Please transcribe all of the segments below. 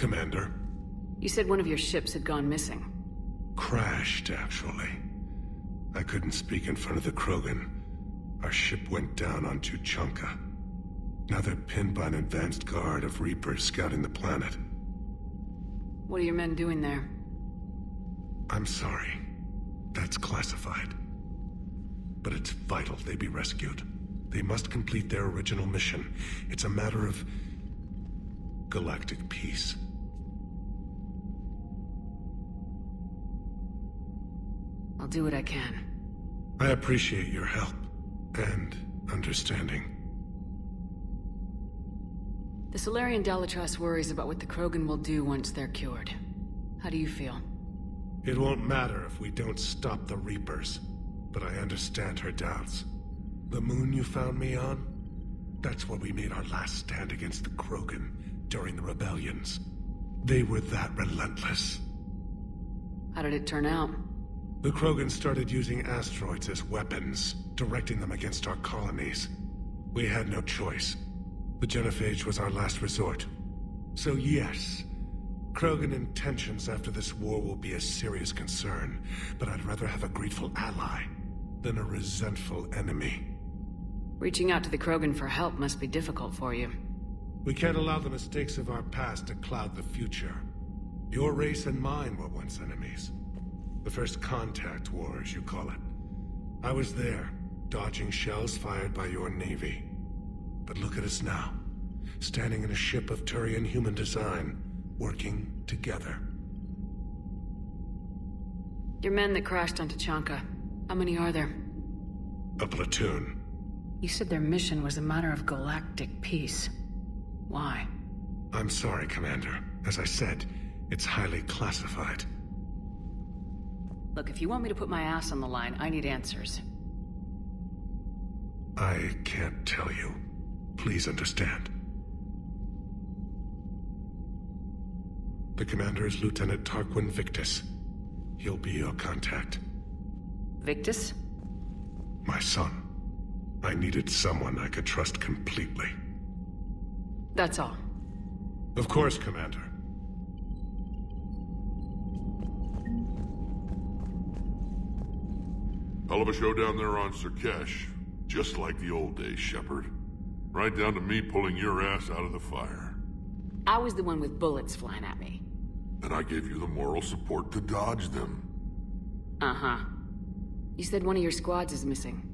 Commander. You said one of your ships had gone missing. Crashed, actually. I couldn't speak in front of the Krogan. Our ship went down on Tuchanka. Now they're pinned by an advanced guard of Reapers scouting the planet. What are your men doing there? I'm sorry. That's classified. But it's vital they be rescued. They must complete their original mission. It's a matter of galactic peace. I'll do what I can. I appreciate your help and understanding. The Solarian Dalatrass worries about what the Krogan will do once they're cured. How do you feel? It won't matter if we don't stop the Reapers, but I understand her doubts. The moon you found me on? That's where we made our last stand against the Krogan during the rebellions. They were that relentless. How did it turn out? The Krogan started using asteroids as weapons, directing them against our colonies. We had no choice. The genophage was our last resort. So yes, Krogan intentions after this war will be a serious concern, but I'd rather have a grateful ally than a resentful enemy. Reaching out to the Krogan for help must be difficult for you. We can't allow the mistakes of our past to cloud the future. Your race and mine were once enemies. The first contact war, as you call it. I was there, dodging shells fired by your navy. But look at us now, standing in a ship of Turian human design, working together. Your men that crashed on Tuchanka, how many are there? A platoon. You said their mission was a matter of galactic peace. Why? I'm sorry, Commander. As I said, it's highly classified. Look, if you want me to put my ass on the line, I need answers. I can't tell you. Please understand. The commander is Lieutenant Tarquin Victus. He'll be your contact. Victus? My son. I needed someone I could trust completely. That's all. Of course, Commander. Hell of a show down there on Surkesh. Just like the old days, Shepard. Right down to me pulling your ass out of the fire. I was the one with bullets flying at me. And I gave you the moral support to dodge them. Uh-huh. You said one of your squads is missing.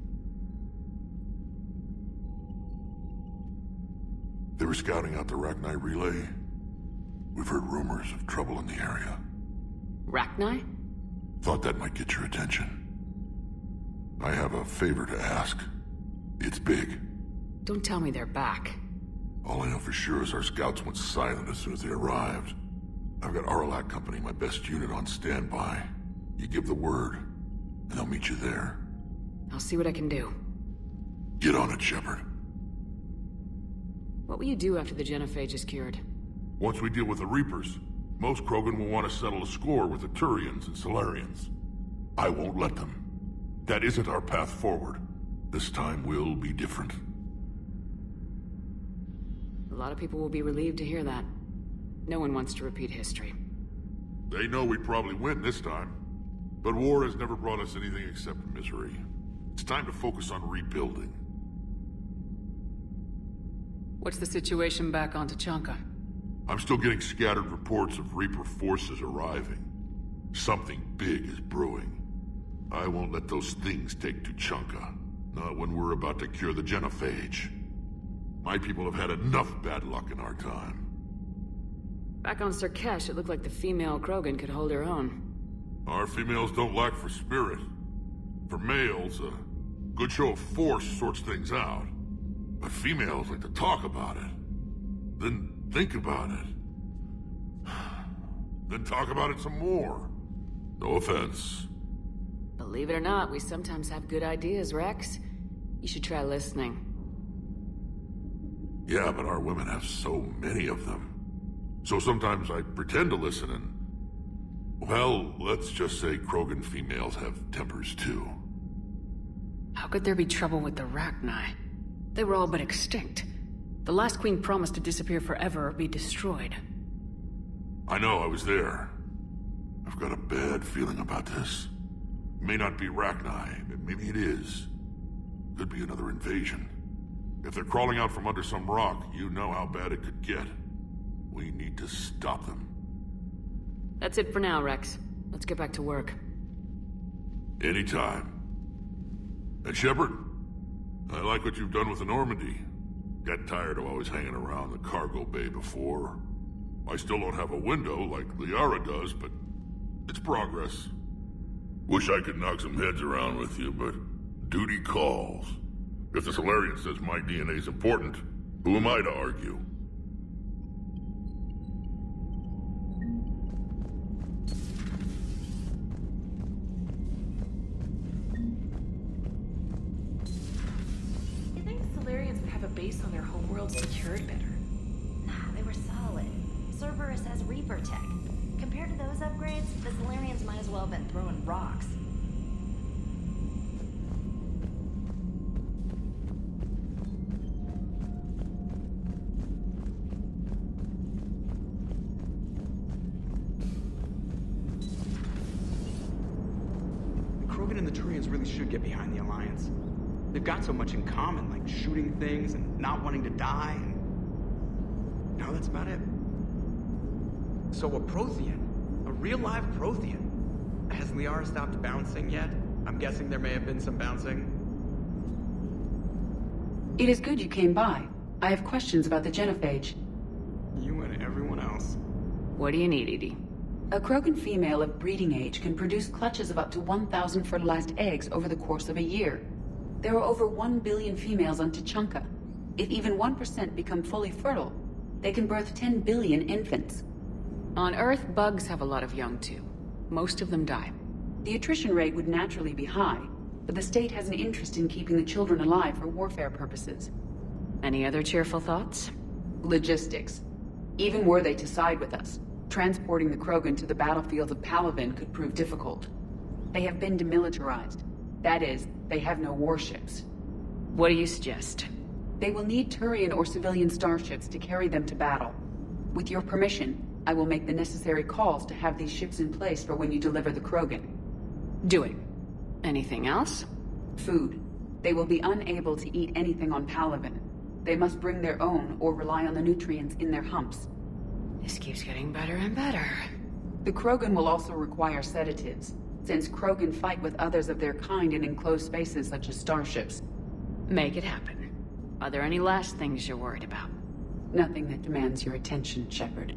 They were scouting out the Rachni relay. We've heard rumors of trouble in the area. Rachni? Thought that might get your attention. I have a favor to ask. It's big. Don't tell me they're back. All I know for sure is our scouts went silent as soon as they arrived. I've got Aralac Company, my best unit, on standby. You give the word, and they'll meet you there. I'll see what I can do. Get on it, Shepard. What will you do after the genophage is cured? Once we deal with the Reapers, most Krogan will want to settle a score with the Turians and Solarians. I won't let them. That isn't our path forward. This time will be different. A lot of people will be relieved to hear that. No one wants to repeat history. They know we'd probably win this time. But war has never brought us anything except misery. It's time to focus on rebuilding. What's the situation back on Tuchanka? I'm still getting scattered reports of Reaper forces arriving. Something big is brewing. I won't let those things take Tuchanka. Not when we're about to cure the genophage. My people have had enough bad luck in our time. Back on Surkesh, it looked like the female Krogan could hold her own. Our females don't lack for spirit. For males, a good show of force sorts things out. But females like to talk about it. Then think about it. Then talk about it some more. No offense. Believe it or not, we sometimes have good ideas, Rex. You should try listening. Yeah, but our women have so many of them. So sometimes I pretend to listen and... Well, let's just say Krogan females have tempers too. How could there be trouble with the Rachni? They were all but extinct. The last queen promised to disappear forever or be destroyed. I know, I was there. I've got a bad feeling about this. It may not be Rachni, but maybe it is. Could be another invasion. If they're crawling out from under some rock, you know how bad it could get. We need to stop them. That's it for now, Rex. Let's get back to work. Anytime. And Shepard, I like what you've done with the Normandy. Got tired of always hanging around the cargo bay before. I still don't have a window like Liara does, but it's progress. Wish I could knock some heads around with you, but duty calls. If the Solarian says my DNA's important, who am I to argue? You think Solarians would have a base on their homeworld secured better? Nah, they were solid. Cerberus has Reaper tech. Compared to those upgrades, the Solarians might as well have been throwing rocks. Krogan and the Turians really should get behind the Alliance. They've got so much in common, like shooting things and not wanting to die, and... no, that's about it. So a Prothean. A real live Prothean. Has Liara stopped bouncing yet? I'm guessing there may have been some bouncing. It is good you came by. I have questions about the genophage. You and everyone else. What do you need, Edie? A Krogan female of breeding age can produce clutches of up to 1,000 fertilized eggs over the course of a year. There are over 1 billion females on Tuchanka. If even 1% become fully fertile, they can birth 10 billion infants. On Earth, bugs have a lot of young too. Most of them die. The attrition rate would naturally be high, but the state has an interest in keeping the children alive for warfare purposes. Any other cheerful thoughts? Logistics. Even were they to side with us, transporting the Krogan to the battlefields of Palaven could prove difficult. They have been demilitarized. That is, they have no warships. What do you suggest? They will need Turian or civilian starships to carry them to battle. With your permission, I will make the necessary calls to have these ships in place for when you deliver the Krogan. Do it. Anything else? Food. They will be unable to eat anything on Palaven. They must bring their own or rely on the nutrients in their humps. This keeps getting better and better. The Krogan will also require sedatives, since Krogan fight with others of their kind in enclosed spaces such as starships. Make it happen. Are there any last things you're worried about? Nothing that demands your attention, Shepard.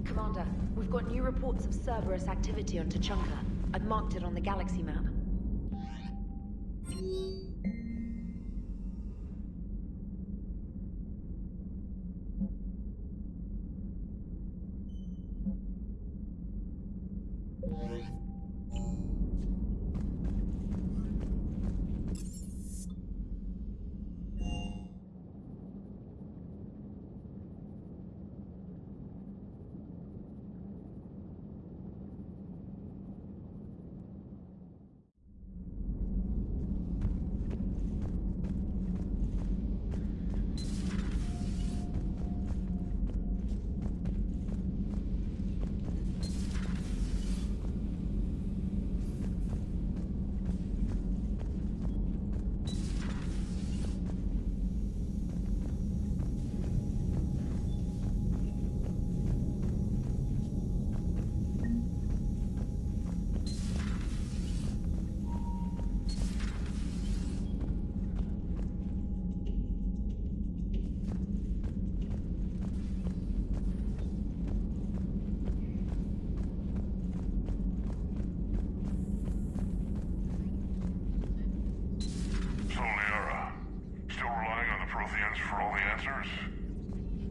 Commander, we've got new reports of Cerberus activity on Tuchanka. I've marked it on the galaxy map.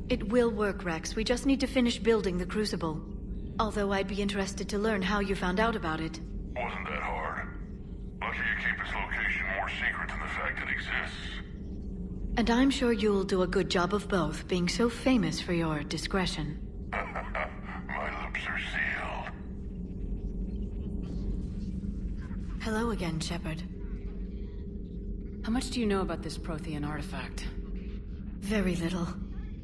It will work, Rex. We just need to finish building the Crucible. Although I'd be interested to learn how you found out about it. Wasn't that hard. Lucky you keep its location more secret than the fact it exists. And I'm sure you'll do a good job of both, being so famous for your discretion. My lips are sealed. Hello again, Shepard. How much do you know about this Prothean artifact? Very little.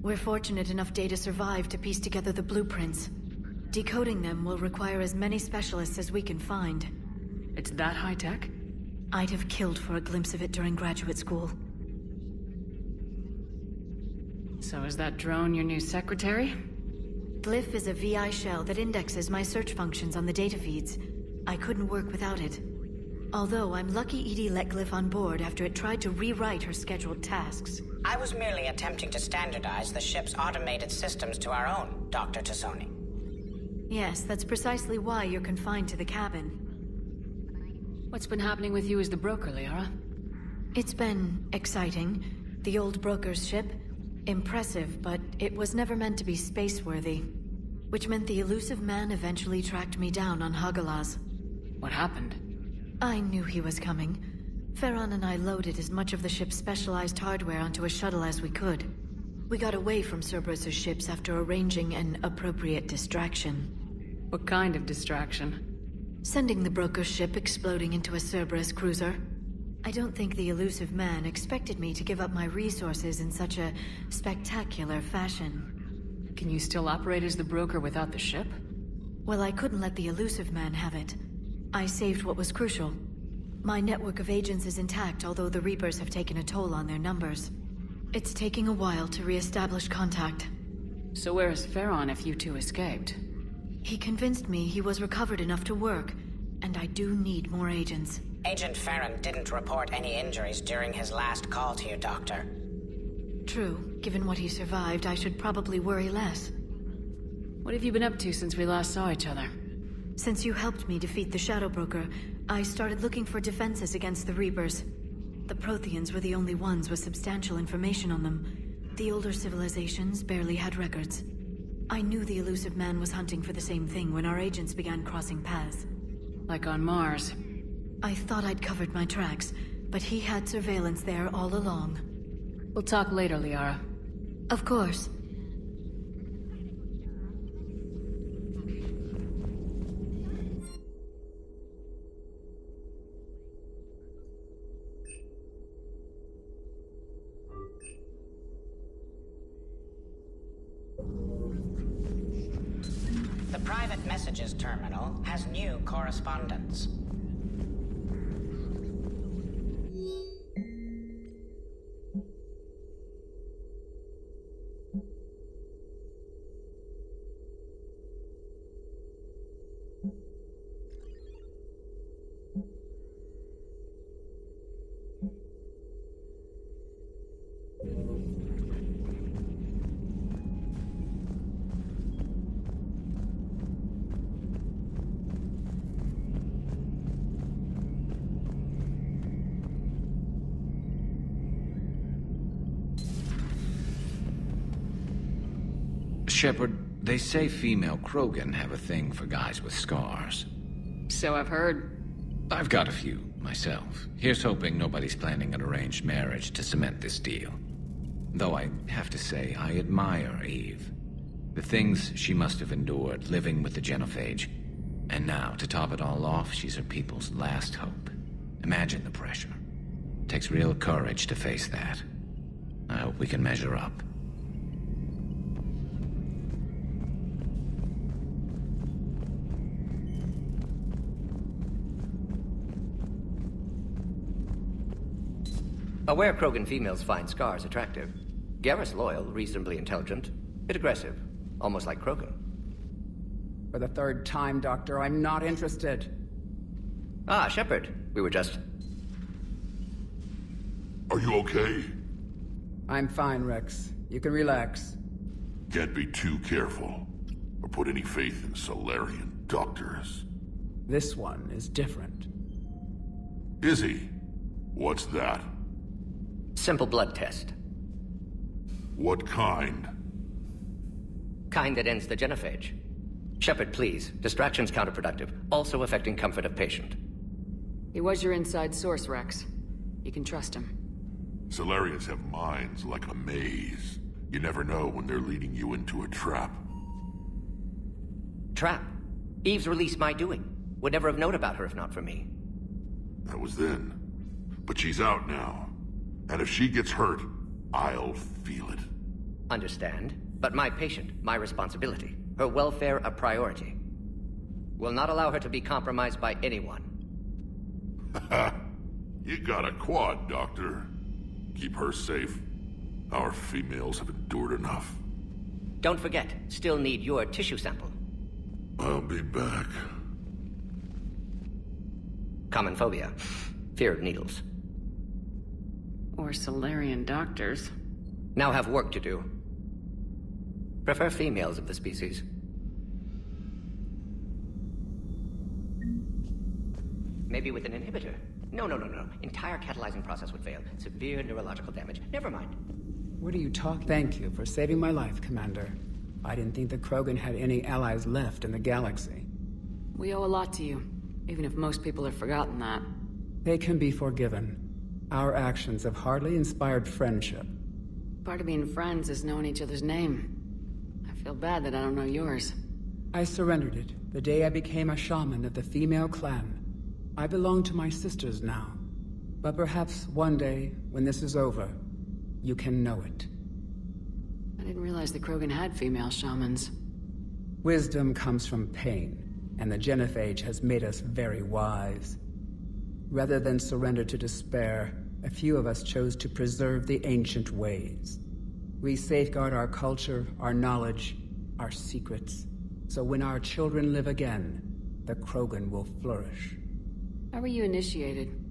We're fortunate enough Data survived to piece together the blueprints. Decoding them will require as many specialists as we can find. It's that high-tech? I'd have killed for a glimpse of it during graduate school. So is that drone your new secretary? Glyph is a VI shell that indexes my search functions on the data feeds. I couldn't work without it. Although I'm lucky Edie let Glyph on board after it tried to rewrite her scheduled tasks. I was merely attempting to standardize the ship's automated systems to our own, Dr. Tassoni. Yes, that's precisely why you're confined to the cabin. What's been happening with you as the broker, Liara? It's been exciting. The old broker's ship, impressive, but it was never meant to be space-worthy. Which meant the elusive man eventually tracked me down on Hagalaz. What happened? I knew he was coming. Farron and I loaded as much of the ship's specialized hardware onto a shuttle as we could. We got away from Cerberus's ships after arranging an appropriate distraction. What kind of distraction? Sending the broker's ship exploding into a Cerberus cruiser. I don't think the elusive man expected me to give up my resources in such a spectacular fashion. Can you still operate as the broker without the ship? Well, I couldn't let the elusive man have it. I saved what was crucial. My network of agents is intact, although the Reapers have taken a toll on their numbers. It's taking a while to re-establish contact. So where is Farron if you two escaped? He convinced me he was recovered enough to work, and I do need more agents. Agent Farron didn't report any injuries during his last call to you, Doctor. True. Given what he survived, I should probably worry less. What have you been up to since we last saw each other? Since you helped me defeat the Shadow Broker, I started looking for defenses against the Reapers. The Protheans were the only ones with substantial information on them. The older civilizations barely had records. I knew the elusive man was hunting for the same thing when our agents began crossing paths. Like on Mars. I thought I'd covered my tracks, but he had surveillance there all along. We'll talk later, Liara. Of course. The private messages terminal has new correspondence. Shepard, they say female Krogan have a thing for guys with scars. So I've heard. I've got a few, myself. Here's hoping nobody's planning an arranged marriage to cement this deal. Though I have to say, I admire Eve. The things she must have endured living with the Genophage. And now, to top it all off, she's her people's last hope. Imagine the pressure. Takes real courage to face that. I hope we can measure up. Aware Krogan females find scars attractive. Garrus loyal, reasonably intelligent, bit aggressive, almost like Krogan. For the third time, Doctor, I'm not interested. Ah, Shepard. We were just... Are you okay? I'm fine, Rex. You can relax. Can't be too careful, or put any faith in Solarian doctors. This one is different. Is he? What's that? Simple blood test. What kind? Kind that ends the genophage. Shepard, please. Distraction's counterproductive, also affecting comfort of patient. He was your inside source, Rex. You can trust him. Solarians have minds like a maze. You never know when they're leading you into a trap. Trap? Eve's release my doing. Would never have known about her if not for me. That was then. But she's out now. And if she gets hurt, I'll feel it. Understand, but my patient, my responsibility. Her welfare a priority. Will not allow her to be compromised by anyone. You got a quad, Doctor. Keep her safe. Our females have endured enough. Don't forget, still need your tissue sample. I'll be back. Common phobia. Fear of needles. Or Solarian doctors. Now have work to do. Prefer females of the species. Maybe with an inhibitor. No. Entire catalyzing process would fail. Severe neurological damage. Never mind. What are you talking? Thank you for saving my life, Commander. I didn't think the Krogan had any allies left in the galaxy. We owe a lot to you, even if most people have forgotten that. They can be forgiven. Our actions have hardly inspired friendship. Part of being friends is knowing each other's name. I feel bad that I don't know yours. I surrendered it the day I became a shaman of the female clan. I belong to my sisters now. But perhaps one day, when this is over, you can know it. I didn't realize the Krogan had female shamans. Wisdom comes from pain, and the genophage has made us very wise. Rather than surrender to despair, a few of us chose to preserve the ancient ways. We safeguard our culture, our knowledge, our secrets. So when our children live again, the Krogan will flourish. How were you initiated?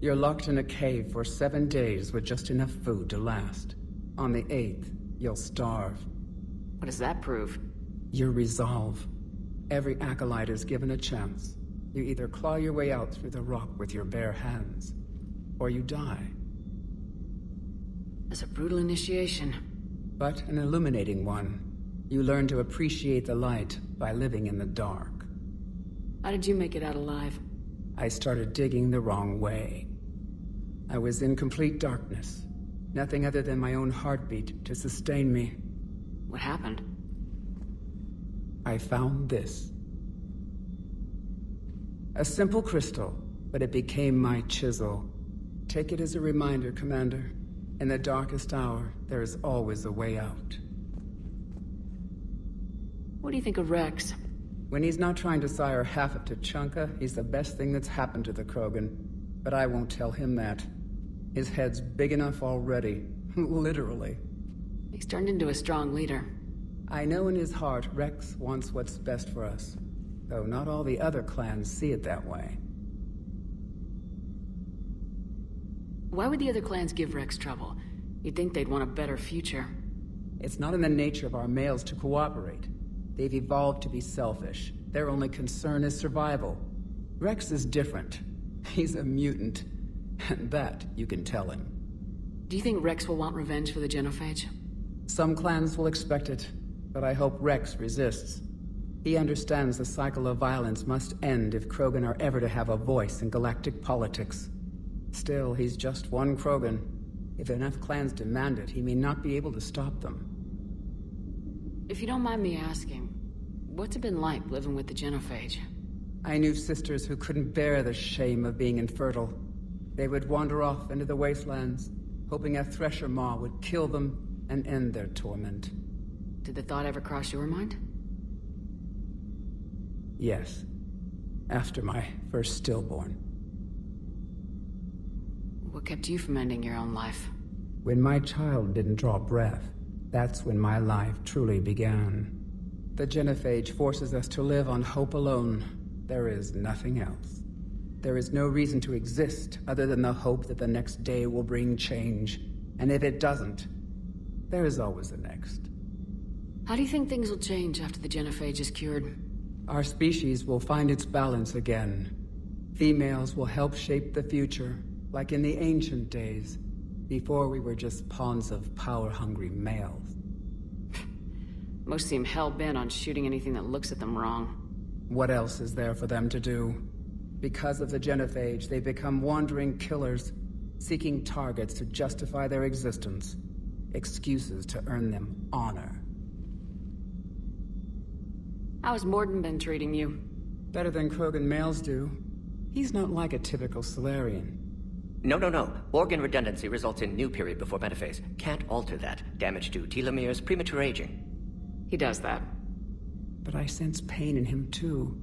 You're locked in a cave for 7 days with just enough food to last. On the 8th, you'll starve. What does that prove? Your resolve. Every acolyte is given a chance. You either claw your way out through the rock with your bare hands, or you die. That's a brutal initiation. But an illuminating one. You learn to appreciate the light by living in the dark. How did you make it out alive? I started digging the wrong way. I was in complete darkness. Nothing other than my own heartbeat to sustain me. What happened? I found this. A simple crystal, but it became my chisel. Take it as a reminder, Commander. In the darkest hour, there is always a way out. What do you think of Rex? When he's not trying to sire half of Tuchanka, he's the best thing that's happened to the Krogan. But I won't tell him that. His head's big enough already. Literally. He's turned into a strong leader. I know in his heart Rex wants what's best for us. Though not all the other clans see it that way. Why would the other clans give Rex trouble? You'd think they'd want a better future. It's not in the nature of our males to cooperate. They've evolved to be selfish. Their only concern is survival. Rex is different. He's a mutant. And that you can tell him. Do you think Rex will want revenge for the genophage? Some clans will expect it, but I hope Rex resists. He understands the cycle of violence must end if Krogan are ever to have a voice in galactic politics. Still, he's just one Krogan. If enough clans demand it, he may not be able to stop them. If you don't mind me asking, what's it been like living with the genophage? I knew sisters who couldn't bear the shame of being infertile. They would wander off into the wastelands, hoping a thresher maw would kill them and end their torment. Did the thought ever cross your mind? Yes. After my first stillborn. What kept you from ending your own life? When my child didn't draw breath, that's when my life truly began. The genophage forces us to live on hope alone. There is nothing else. There is no reason to exist other than the hope that the next day will bring change. And if it doesn't, there is always the next. How do you think things will change after the genophage is cured? Our species will find its balance again. Females will help shape the future, like in the ancient days, before we were just pawns of power-hungry males. Most seem hell-bent on shooting anything that looks at them wrong. What else is there for them to do? Because of the genophage, they become wandering killers, seeking targets to justify their existence, excuses to earn them honor. How's Morden been treating you? Better than Krogan males do. He's not like a typical Solarian. No. Organ redundancy results in new period before metaphase. Can't alter that. Damage to telomeres, premature aging. He does that. But I sense pain in him too.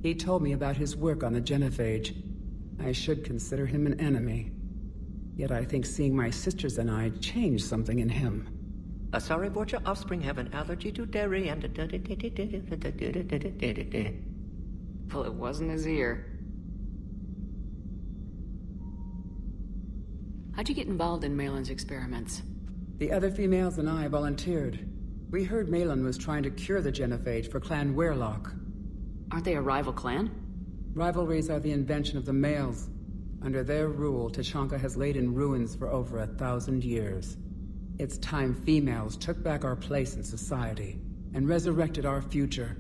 He told me about his work on the genophage. I should consider him an enemy. Yet I think seeing my sisters and I changed something in him. Asari Borgia offspring have an allergy to dairy and... Well, it wasn't his ear. How'd you get involved in Malin's experiments? The other females and I volunteered. We heard Malin was trying to cure the genophage for Clan Weirlock. Aren't they a rival clan? Rivalries are the invention of the males. Under their rule, Tuchanka has laid in ruins for over 1,000 years. It's time females took back our place in society and resurrected our future.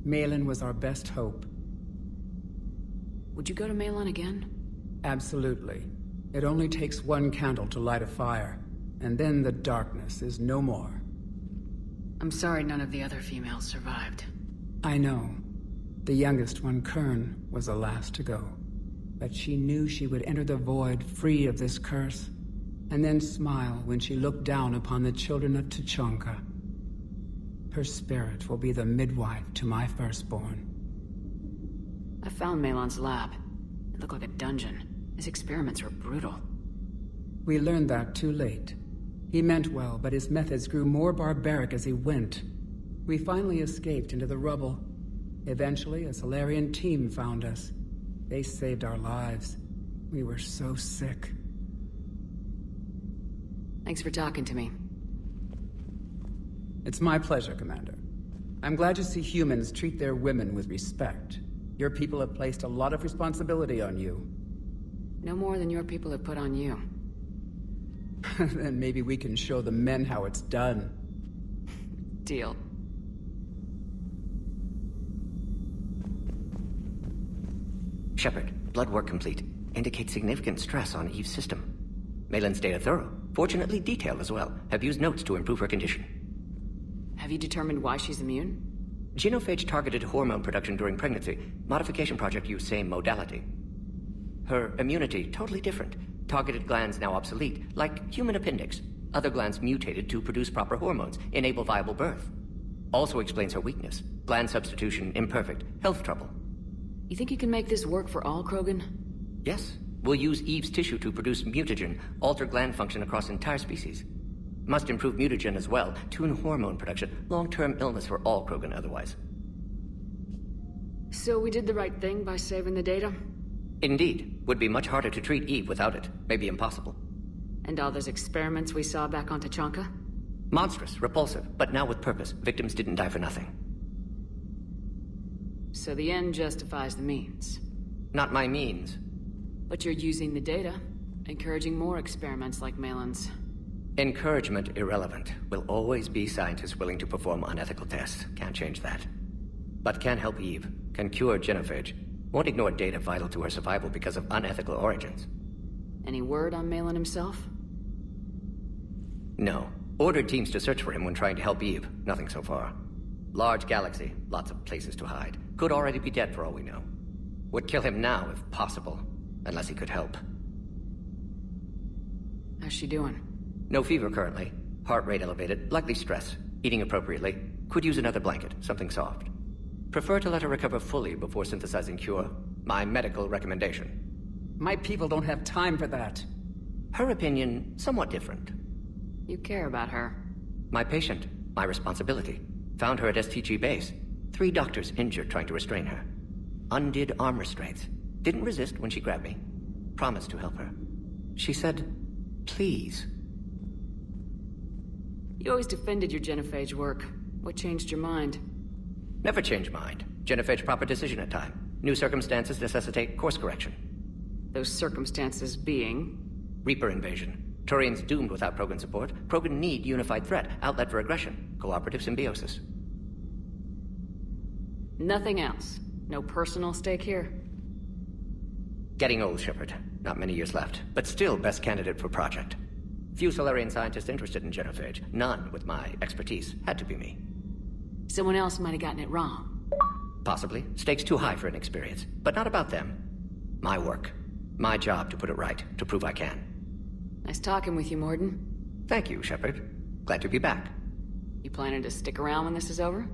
Malin was our best hope. Would you go to Malin again? Absolutely. It only takes one candle to light a fire, and then the darkness is no more. I'm sorry none of the other females survived. I know. The youngest one, Kern, was the last to go. But she knew she would enter the void free of this curse, and then smile when she looked down upon the children of Tuchanka. Her spirit will be the midwife to my firstborn. I found Malin's lab. It looked like a dungeon. His experiments were brutal. We learned that too late. He meant well, but his methods grew more barbaric as he went. We finally escaped into the rubble. Eventually, a Solarian team found us. They saved our lives. We were so sick. Thanks for talking to me. It's my pleasure, Commander. I'm glad to see humans treat their women with respect. Your people have placed a lot of responsibility on you. No more than your people have put on you. Then maybe we can show the men how it's done. Deal. Shepard, blood work complete. Indicates significant stress on Eve's system. Malin's data thorough. Fortunately detailed as well. Have used notes to improve her condition. Have you determined why she's immune? Genophage targeted hormone production during pregnancy. Modification project used same modality. Her immunity, totally different. Targeted glands now obsolete, like human appendix. Other glands mutated to produce proper hormones, enable viable birth. Also explains her weakness. Gland substitution imperfect. Health trouble. You think you can make this work for all Krogan? Yes. We'll use Eve's tissue to produce mutagen, alter gland function across entire species. Must improve mutagen as well, tune hormone production. Long-term illness for all Krogan otherwise. So we did the right thing by saving the data? Indeed. Would be much harder to treat Eve without it. Maybe impossible. And all those experiments we saw back on Tuchanka? Monstrous, repulsive, but now with purpose. Victims didn't die for nothing. So the end justifies the means. Not my means. But you're using the data, encouraging more experiments like Malin's. Encouragement irrelevant. Will always be scientists willing to perform unethical tests. Can't change that. But can help Eve. Can cure genophage. Won't ignore data vital to her survival because of unethical origins. Any word on Malin himself? No. Ordered teams to search for him when trying to help Eve. Nothing so far. Large galaxy. Lots of places to hide. Could already be dead for all we know. Would kill him now if possible. Unless he could help. How's she doing? No fever currently. Heart rate elevated. Likely stress. Eating appropriately. Could use another blanket. Something soft. Prefer to let her recover fully before synthesizing cure. My medical recommendation. My people don't have time for that. Her opinion, somewhat different. You care about her. My patient. My responsibility. Found her at STG base. 3 doctors injured trying to restrain her. Undid arm restraints. Didn't resist when she grabbed me. Promised to help her. She said, please. You always defended your genophage work. What changed your mind? Never change mind. Genophage proper decision at time. New circumstances necessitate course correction. Those circumstances being? Reaper invasion. Turians doomed without Krogan support. Krogan need unified threat. Outlet for aggression. Cooperative symbiosis. Nothing else. No personal stake here? Getting old, Shepard. Not many years left. But still best candidate for project. Few Solarian scientists interested in genophage. None with my expertise. Had to be me. Someone else might have gotten it wrong. Possibly. Stakes too high for inexperience. But not about them. My work. My job to put it right, to prove I can. Nice talking with you, Morden. Thank you, Shepard. Glad to be back. You planning to stick around when this is over?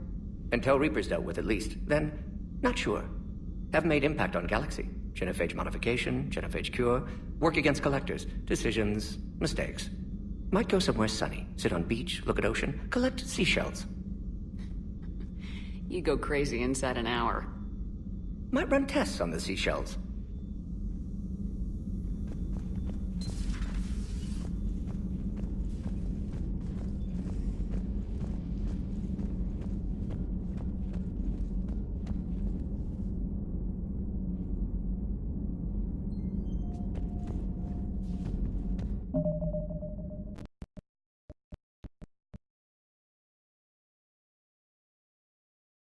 Until Reaper's dealt with, at least. Then, not sure. Have made impact on Galaxy. Genophage modification, genophage cure, work against collectors, decisions, mistakes. Might go somewhere sunny, sit on beach, look at ocean, collect seashells. You go crazy inside an hour. Might run tests on the seashells.